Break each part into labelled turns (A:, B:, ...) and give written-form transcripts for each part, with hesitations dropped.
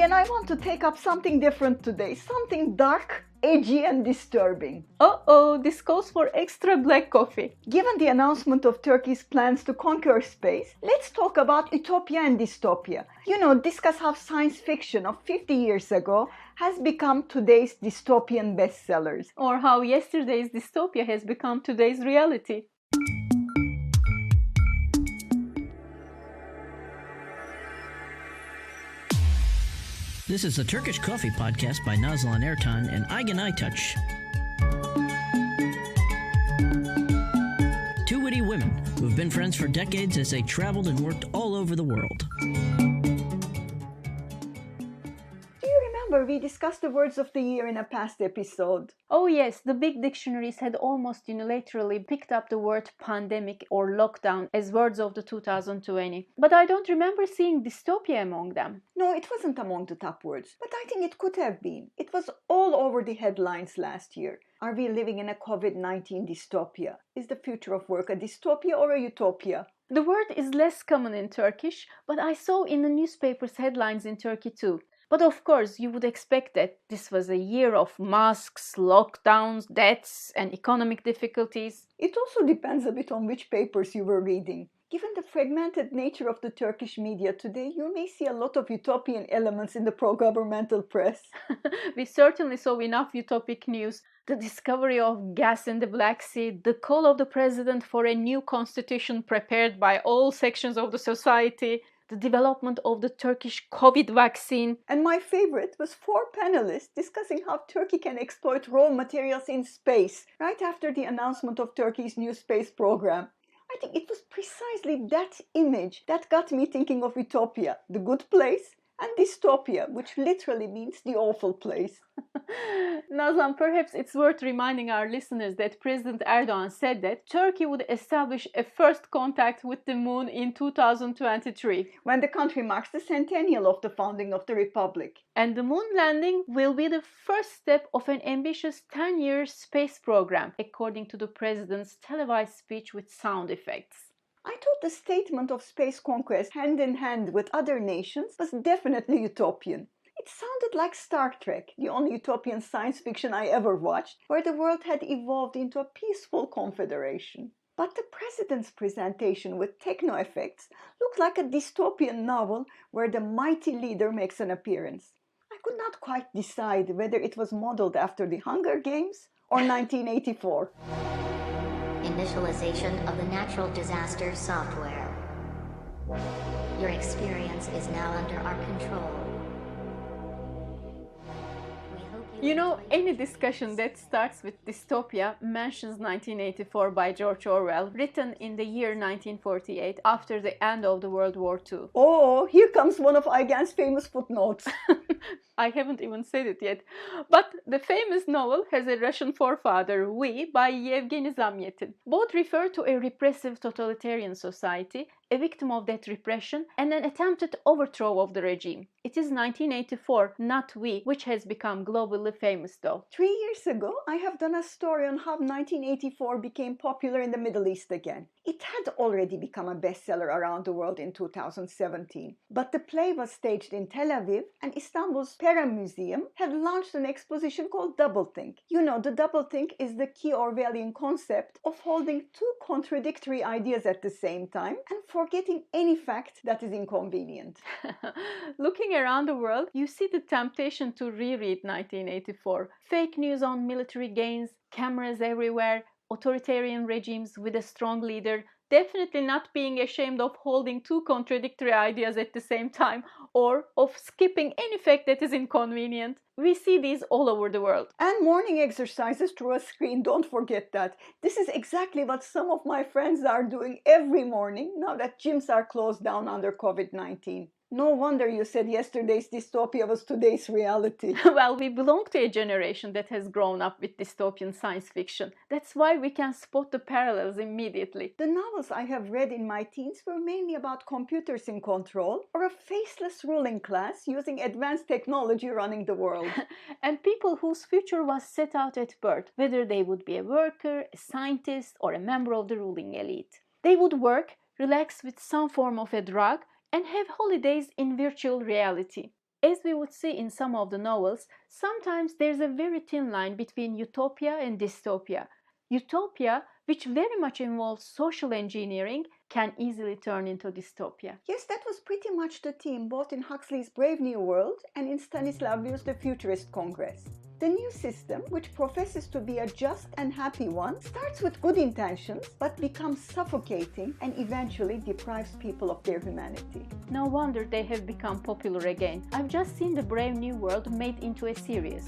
A: Aygen, I want to take up something different today, something dark, edgy and disturbing.
B: Uh-oh, this calls for extra black coffee.
A: Given the announcement of Turkey's plans to conquer space, let's talk about Utopia and Dystopia. Discuss how science fiction of 50 years ago has become today's dystopian bestsellers.
B: Or how yesterday's dystopia has become today's reality.
C: This is the Turkish Coffee Podcast by Nazlan, Ertan, and Aygen Aytac. Two witty women who have been friends for decades as they traveled and worked all over the world.
A: We discussed the words of the year in a past episode.
B: Oh yes, the big dictionaries had almost unilaterally picked up the word pandemic or lockdown as words of the 2020. But I don't remember seeing dystopia among them.
A: No, it wasn't among the top words, but I think it could have been. It was all over the headlines last year. Are we living in a COVID-19 dystopia? Is the future of work a dystopia or a utopia?
B: The word is less common in Turkish, but I saw in the newspapers headlines in Turkey too. But of course, you would expect that this was a year of masks, lockdowns, deaths, and economic difficulties.
A: It also depends a bit on which papers you were reading. Given the fragmented nature of the Turkish media today, you may see a lot of utopian elements in the pro-governmental press.
B: We certainly saw enough utopic news. The discovery of gas in the Black Sea, the call of the president for a new constitution prepared by all sections of the society, the development of the Turkish COVID vaccine.
A: And my favorite was 4 panelists discussing how Turkey can exploit raw materials in space, right after the announcement of Turkey's new space program. I think it was precisely that image that got me thinking of Utopia, the good place, and Dystopia, which literally means the awful place.
B: Nazlan, perhaps it's worth reminding our listeners that President Erdogan said that Turkey would establish a first contact with the moon in 2023.
A: When the country marks the centennial of the founding of the Republic.
B: And the moon landing will be the first step of an ambitious 10-year space program, according to the president's televised speech with sound effects.
A: I thought the statement of space conquest hand in hand with other nations was definitely utopian. It sounded like Star Trek, the only utopian science fiction I ever watched, where the world had evolved into a peaceful confederation. But the president's presentation with techno effects looked like a dystopian novel where the mighty leader makes an appearance. I could not quite decide whether it was modeled after the Hunger Games or 1984.
D: Initialization of the natural disaster software. Your experience is now under our control.
B: Any discussion that starts with dystopia mentions 1984 by George Orwell, written in the year 1948 after the end of the World War II.
A: Oh, here comes one of Aygen's famous footnotes.
B: I haven't even said it yet. But the famous novel has a Russian forefather, We, by Yevgeny Zamyatin. Both refer to a repressive totalitarian society, a victim of that repression, and an attempted overthrow of the regime. It is 1984, not We, which has become globally famous though.
A: 3 years ago, I have done a story on how 1984 became popular in the Middle East again. It had already become a bestseller around the world in 2017. But the play was staged in Tel Aviv, and Istanbul's Pera Museum had launched an exposition called Doublethink. The doublethink is the key Orwellian concept of holding 2 contradictory ideas at the same time and forgetting any fact that is inconvenient.
B: Looking around the world, you see the temptation to reread 1984. Fake news on military gains, cameras everywhere, authoritarian regimes with a strong leader, definitely not being ashamed of holding 2 contradictory ideas at the same time, or of skipping any fact that is inconvenient. We see these all over the world.
A: And morning exercises through a screen, don't forget that. This is exactly what some of my friends are doing every morning now that gyms are closed down under COVID-19. No wonder you said yesterday's dystopia was today's reality.
B: Well, we belong to a generation that has grown up with dystopian science fiction. That's why we can spot the parallels immediately.
A: The novels I have read in my teens were mainly about computers in control or a faceless ruling class using advanced technology running the world.
B: And people whose future was set out at birth, whether they would be a worker, a scientist, or a member of the ruling elite. They would work, relax with some form of a drug, and have holidays in virtual reality. As we would see in some of the novels, sometimes there's a very thin line between utopia and dystopia. Utopia, which very much involves social engineering, can easily turn into dystopia.
A: Yes, that was pretty much the theme both in Huxley's Brave New World and in Stanislavski's The Futurist Congress. The new system, which professes to be a just and happy one, starts with good intentions but becomes suffocating and eventually deprives people of their humanity.
B: No wonder they have become popular again. I've just seen the Brave New World made into a series.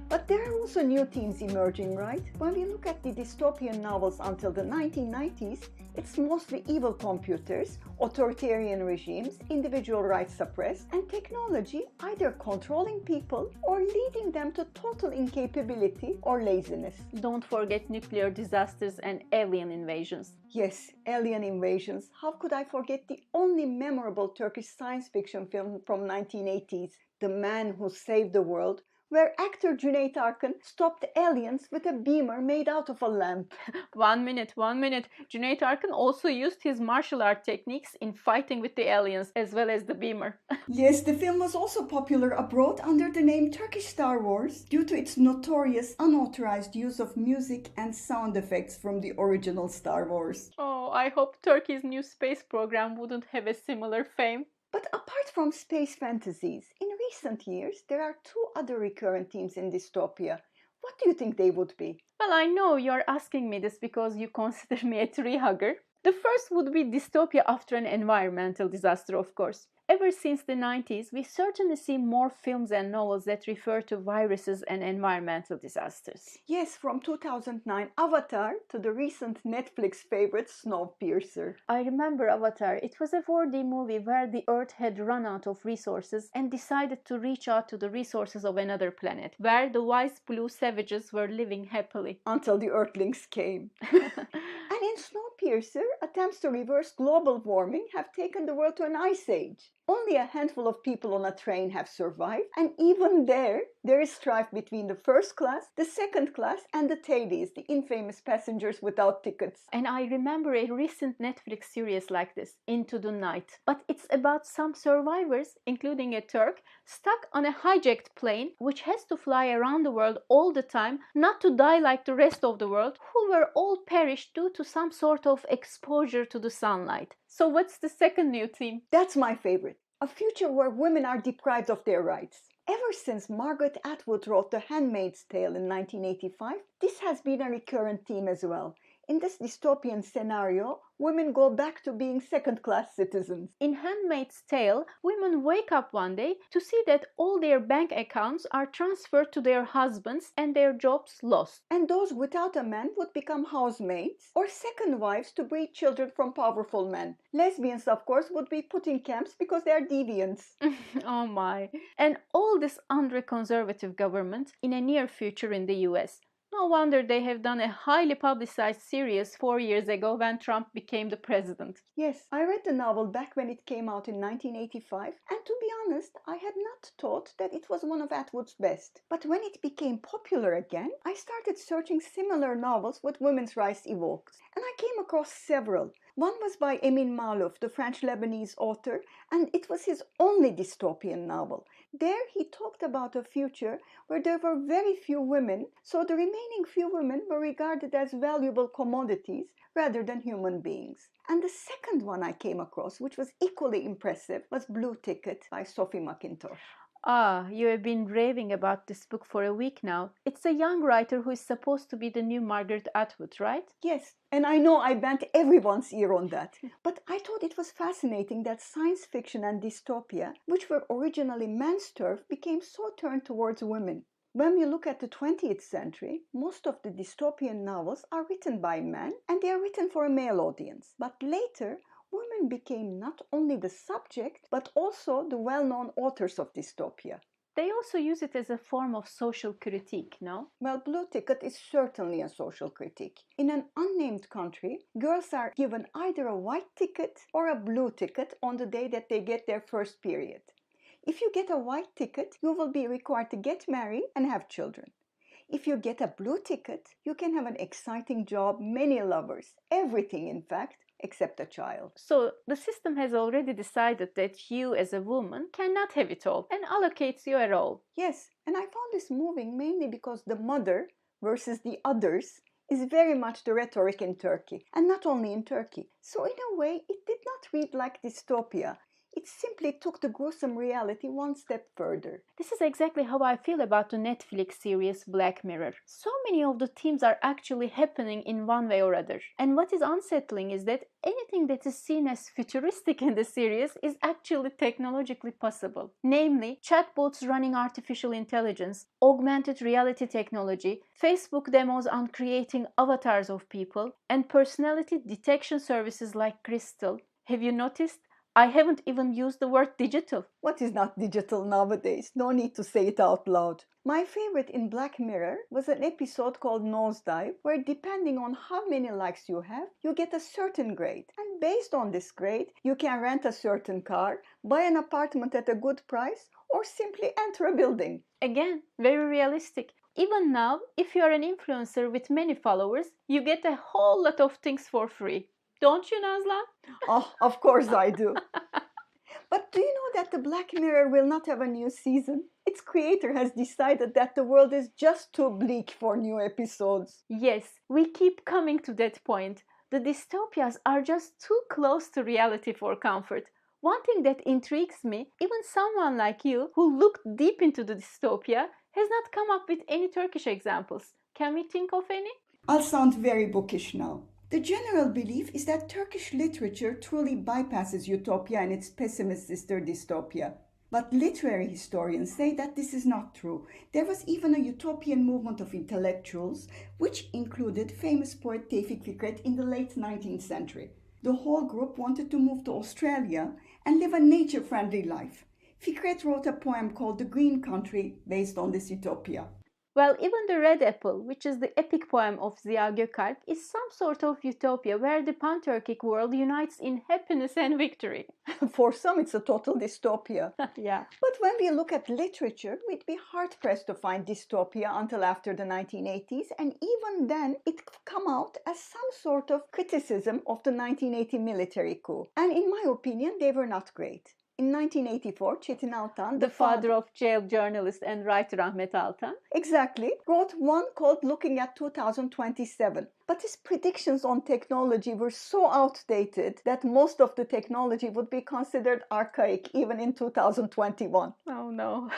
A: But there are also new themes emerging, right? When we look at the dystopian novels until the 1990s, it's mostly evil computers, authoritarian regimes, individual rights suppressed, and technology either controlling people or leading them to total incapability or laziness.
B: Don't forget nuclear disasters and alien invasions.
A: Yes, alien invasions. How could I forget the only memorable Turkish science fiction film from 1980s, The Man Who Saved the World, where actor Cüneyt Arkın stopped aliens with a beamer made out of a lamp.
B: One minute. Cüneyt Arkın also used his martial art techniques in fighting with the aliens as well as the beamer.
A: Yes, the film was also popular abroad under the name Turkish Star Wars due to its notorious unauthorized use of music and sound effects from the original Star Wars.
B: Oh, I hope Turkey's new space program wouldn't have a similar fame.
A: But apart from space fantasies, in recent years there are two other recurrent themes in dystopia. What do you think they would be?
B: Well, I know you're asking me this because you consider me a tree hugger. The first would be dystopia after an environmental disaster, of course. Ever since the 90s, we certainly see more films and novels that refer to viruses and environmental disasters.
A: Yes, from 2009 Avatar to the recent Netflix favorite Snowpiercer.
B: I remember Avatar. It was a 4D movie where the Earth had run out of resources and decided to reach out to the resources of another planet, where the wise blue savages were living happily.
A: Until the Earthlings came. And in Snowpiercer, attempts to reverse global warming have taken the world to an ice age. Only a handful of people on a train have survived, and even there is strife between the first class, the second class, and the tailies, the infamous passengers without tickets.
B: And I remember a recent Netflix series like this, Into the Night. But it's about some survivors, including a Turk, stuck on a hijacked plane which has to fly around the world all the time, not to die like the rest of the world, who were all perished due to some sort of exposure to the sunlight. So what's the second new theme?
A: That's my favorite. A future where women are deprived of their rights. Ever since Margaret Atwood wrote The Handmaid's Tale in 1985, this has been a recurrent theme as well. In this dystopian scenario, women go back to being second-class citizens.
B: In Handmaid's Tale, women wake up one day to see that all their bank accounts are transferred to their husbands and their jobs lost.
A: And those without a man would become housemaids or second wives to breed children from powerful men. Lesbians, of course, would be put in camps because they are deviants.
B: Oh my. And all this under a conservative government in a near future in the US. No wonder they have done a highly publicized series 4 years ago when Trump became the president.
A: Yes, I read the novel back when it came out in 1985, and to be honest, I had not thought that it was one of Atwood's best. But when it became popular again, I started searching similar novels with women's rights evoked, and I came across several. One was by Amin Maalouf, the French-Lebanese author, and it was his only dystopian novel. There he talked about a future where there were very few women, so the remaining few women were regarded as valuable commodities rather than human beings. And the second one I came across, which was equally impressive, was Blue Ticket by Sophie MacIntosh.
B: Ah, you have been raving about this book for a week now. It's a young writer who is supposed to be the new Margaret Atwood, right?
A: Yes, and I know I bent everyone's ear on that. But I thought it was fascinating that science fiction and dystopia, which were originally men's turf, became so turned towards women. When we look at the 20th century, most of the dystopian novels are written by men, and they are written for a male audience. But later, women became not only the subject, but also the well-known authors of dystopia.
B: They also use it as a form of social critique, no?
A: Well, Blue Ticket is certainly a social critique. In an unnamed country, girls are given either a white ticket or a blue ticket on the day that they get their first period. If you get a white ticket, you will be required to get married and have children. If you get a blue ticket, you can have an exciting job, many lovers, everything in fact, except a child.
B: So the system has already decided that you as a woman cannot have it all and allocates you a role.
A: Yes, and I found this moving mainly because the mother versus the others is very much the rhetoric in Turkey, and not only in Turkey. So in a way, it did not read like dystopia. It simply took the gruesome reality one step further.
B: This is exactly how I feel about the Netflix series Black Mirror. So many of the themes are actually happening in one way or other. And what is unsettling is that anything that is seen as futuristic in the series is actually technologically possible. Namely, chatbots running artificial intelligence, augmented reality technology, Facebook demos on creating avatars of people, and personality detection services like Crystal. Have you noticed? I haven't even used the word digital.
A: What is not digital nowadays? No need to say it out loud. My favorite in Black Mirror was an episode called Nosedive, where depending on how many likes you have, you get a certain grade. And based on this grade, you can rent a certain car, buy an apartment at a good price, or simply enter a building.
B: Again, very realistic. Even now, if you are an influencer with many followers, you get a whole lot of things for free. Don't you, Nazlan?
A: Oh, of course I do. But do you know that the Black Mirror will not have a new season? Its creator has decided that the world is just too bleak for new episodes.
B: Yes, we keep coming to that point. The dystopias are just too close to reality for comfort. One thing that intrigues me, even someone like you who looked deep into the dystopia has not come up with any Turkish examples. Can we think of any?
A: I'll sound very bookish now. The general belief is that Turkish literature truly bypasses Utopia and its pessimist sister Dystopia. But literary historians say that this is not true. There was even a utopian movement of intellectuals, which included famous poet Tevfik Fikret in the late 19th century. The whole group wanted to move to Australia and live a nature-friendly life. Fikret wrote a poem called The Green Country based on this utopia.
B: Well, even the Red Apple, which is the epic poem of Ziya Gökalp, is some sort of utopia where the pan-Turkic world unites in happiness and victory.
A: For some, it's a total dystopia.
B: Yeah.
A: But when we look at literature, we'd be hard-pressed to find dystopia until after the 1980s, and even then, it come out as some sort of criticism of the 1980 military coup. And in my opinion, they were not great. In 1984, Çetin Altan,
B: the father of jailed journalist and writer Ahmet Altan,
A: exactly, wrote one called Looking at 2027. But his predictions on technology were so outdated that most of the technology would be considered archaic even in 2021.
B: Oh no.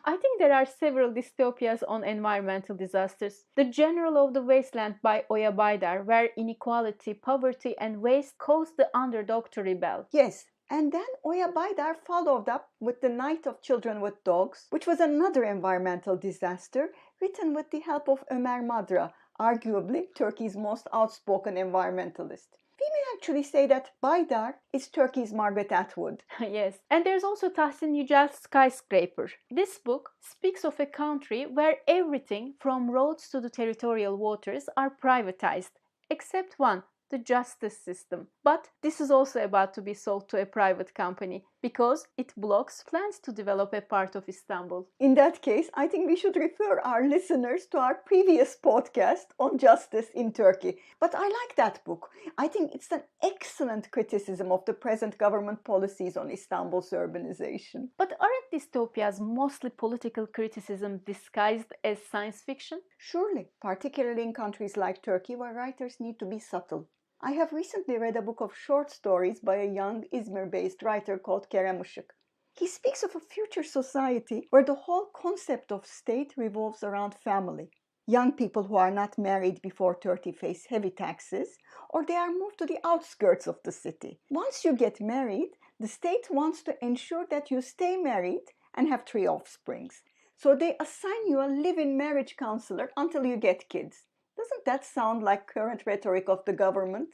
B: I think there are several dystopias on environmental disasters. The General of the Wasteland by Oya Baydar, where inequality, poverty and waste caused the underdog to rebel.
A: Yes. And then Oya Baydar followed up with The Night of Children with Dogs, which was another environmental disaster, written with the help of Ömer Madra, arguably Turkey's most outspoken environmentalist. We may actually say that Baydar is Turkey's Margaret Atwood.
B: Yes, and there's also Tahsin Yücel's Skyscraper. This book speaks of a country where everything from roads to the territorial waters are privatized, except one, the justice system. But this is also about to be sold to a private company because it blocks plans to develop a part of Istanbul.
A: In that case, I think we should refer our listeners to our previous podcast on justice in Turkey. But I like that book. I think it's an excellent criticism of the present government policies on Istanbul's urbanization.
B: But aren't dystopias mostly political criticism disguised as science fiction?
A: Surely, particularly in countries like Turkey where writers need to be subtle. I have recently read a book of short stories by a young Izmir-based writer called Kerem Işık. He speaks of a future society where the whole concept of state revolves around family. Young people who are not married before 30 face heavy taxes, or they are moved to the outskirts of the city. Once you get married, the state wants to ensure that you stay married and have 3 offsprings. So they assign you a live-in marriage counselor until you get kids. Doesn't that sound like current rhetoric of the government?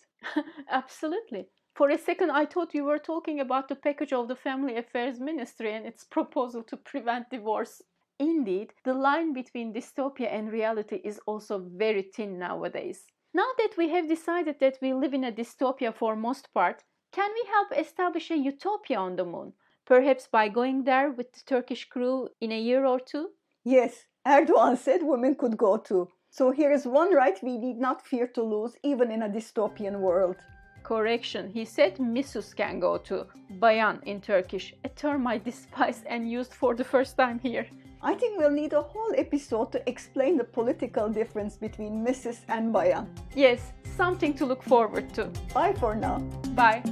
B: Absolutely. For a second, I thought you were talking about the package of the Family Affairs Ministry and its proposal to prevent divorce. Indeed, the line between dystopia and reality is also very thin nowadays. Now that we have decided that we live in a dystopia for most part, can we help establish a utopia on the moon? Perhaps by going there with the Turkish crew in a year or two?
A: Yes. Erdogan said women could go too. So here is one right we need not fear to lose, even in a dystopian world.
B: Correction, he said Missus can go to. Bayan in Turkish, a term I despise and used for the first time here.
A: I think we'll need a whole episode to explain the political difference between Mrs. and Bayan.
B: Yes, something to look forward to.
A: Bye for now.
B: Bye.